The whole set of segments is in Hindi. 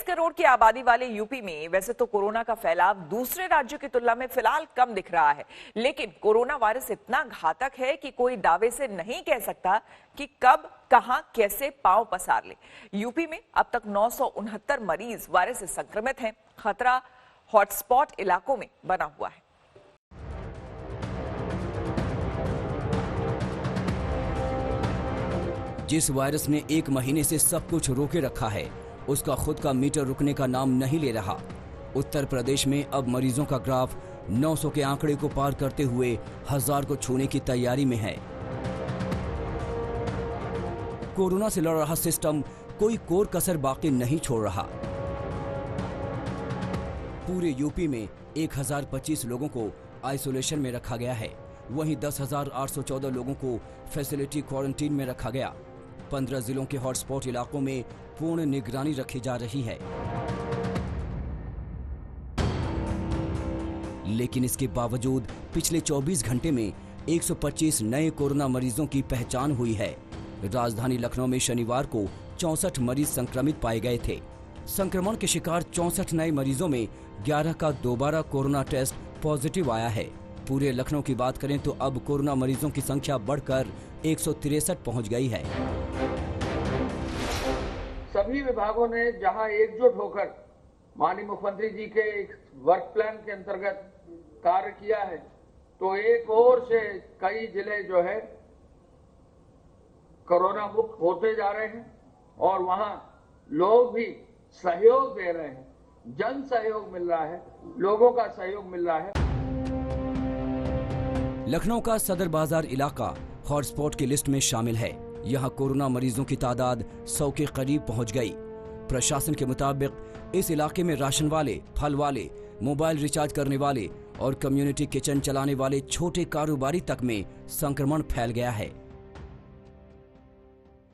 करोड़ की आबादी वाले यूपी में वैसे तो कोरोना का फैलाव दूसरे राज्यों की तुलना में फिलहाल कम दिख रहा है, लेकिन कोरोना वायरस इतना घातक है कि कोई दावे से नहीं कह सकता कि कब, कहां, कैसे पांव पसार ले। यूपी में अब तक 969 मरीज वायरस से संक्रमित हैं। खतरा हॉटस्पॉट इलाकों में बना हुआ है। जिस वायरस ने एक महीने से सब कुछ रोके रखा है, उसका खुद का मीटर रुकने का नाम नहीं ले रहा। उत्तर प्रदेश में अब मरीजों का ग्राफ 900 के आंकड़े को पार करते हुए 1000 को छूने की तैयारी में है। कोरोना से लड़ रहा सिस्टम कोई कोर कसर बाकी नहीं छोड़ रहा। पूरे यूपी में 1025 लोगों को आइसोलेशन में रखा गया है, वहीं 10,814 लोगों को फैसिलिटी क्वारंटीन में रखा गया। 15 जिलों के हॉटस्पॉट इलाकों में पूर्ण निगरानी रखी जा रही है। लेकिन इसके बावजूद पिछले 24 घंटे में 125 नए कोरोना मरीजों की पहचान हुई है। राजधानी लखनऊ में शनिवार को 64 मरीज संक्रमित पाए गए थे। संक्रमण के शिकार 64 नए मरीजों में 11 का दोबारा कोरोना टेस्ट पॉजिटिव आया है। पूरे लखनऊ की बात करें तो अब कोरोना मरीजों की संख्या बढ़कर 163 पहुंच गई है। सभी विभागों ने जहां एकजुट होकर माननीय मुख्यमंत्री जी के एक वर्क प्लान के अंतर्गत कार्य किया है, तो एक ओर से कई जिले जो है कोरोना मुक्त होते जा रहे हैं और वहां लोग भी सहयोग दे रहे हैं, जन सहयोग मिल रहा है, लोगों का सहयोग मिल रहा है। लखनऊ का सदर बाजार इलाका हॉटस्पॉट की लिस्ट में शामिल है। यहाँ कोरोना मरीजों की तादाद 100 के करीब पहुँच गई। प्रशासन के मुताबिक इस इलाके में राशन वाले, फल वाले, मोबाइल रिचार्ज करने वाले और कम्युनिटी किचन चलाने वाले छोटे कारोबारी तक में संक्रमण फैल गया है।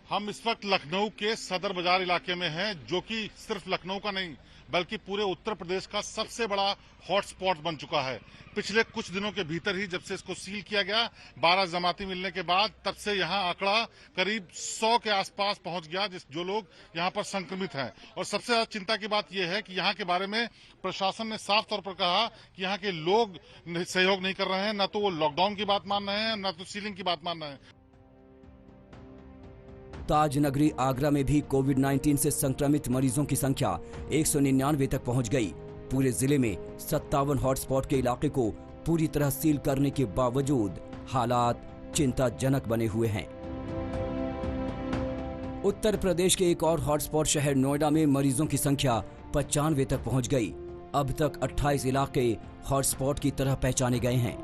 हम इस वक्त लखनऊ के सदर बाजार इलाके में हैं, जो कि सिर्फ लखनऊ का नहीं बल्कि पूरे उत्तर प्रदेश का सबसे बड़ा हॉटस्पॉट बन चुका है। पिछले कुछ दिनों के भीतर ही जब से इसको सील किया गया, 12 जमाती मिलने के बाद, तब से यहाँ आंकड़ा करीब 100 के आसपास पहुंच गया जो लोग यहाँ पर संक्रमित हैं। और सबसे ज्यादा चिंता की बात यह है कि यहाँ के बारे में प्रशासन ने साफ तौर पर कहा कि यहाँ के लोग सहयोग नहीं कर रहे हैं, न तो वो लॉकडाउन की बात मान रहे हैं, न तो सीलिंग की बात मान रहे हैं। ताज नगरी आगरा में भी कोविड-19 से संक्रमित मरीजों की संख्या 199 तक पहुंच गई। पूरे जिले में 57 हॉटस्पॉट के इलाके को पूरी तरह सील करने के बावजूद हालात चिंताजनक बने हुए हैं। उत्तर प्रदेश के एक और हॉटस्पॉट शहर नोएडा में मरीजों की संख्या 95 तक पहुंच गई। अब तक 28 इलाके हॉटस्पॉट की तरह पहचाने गए हैं।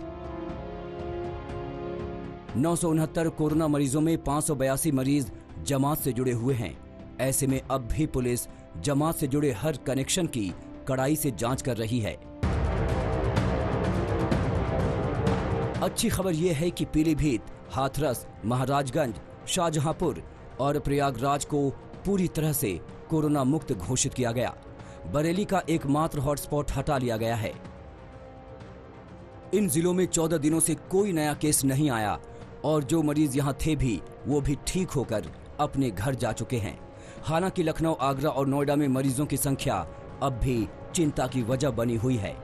969 कोरोना मरीजों में 582 मरीज जमात से जुड़े हुए हैं। ऐसे में अब भी पुलिस जमात से जुड़े हर कनेक्शन की कड़ाई से जांच कर रही है। अच्छी खबर यह है कि पीलीभीत, हाथरस, महाराजगंज, शाहजहांपुर और प्रयागराज को पूरी तरह से कोरोना मुक्त घोषित किया गया। बरेली का एकमात्र हॉटस्पॉट हटा लिया गया है। इन जिलों में 14 दिनों से कोई नया केस नहीं आया और जो मरीज यहां थे भी वो भी ठीक होकर अपने घर जा चुके हैं। हालांकि लखनऊ, आगरा और नोएडा में मरीजों की संख्या अब भी चिंता की वजह बनी हुई है।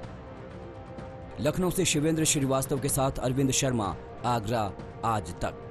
लखनऊ से शिवेंद्र श्रीवास्तव के साथ अरविंद शर्मा, आगरा आज तक।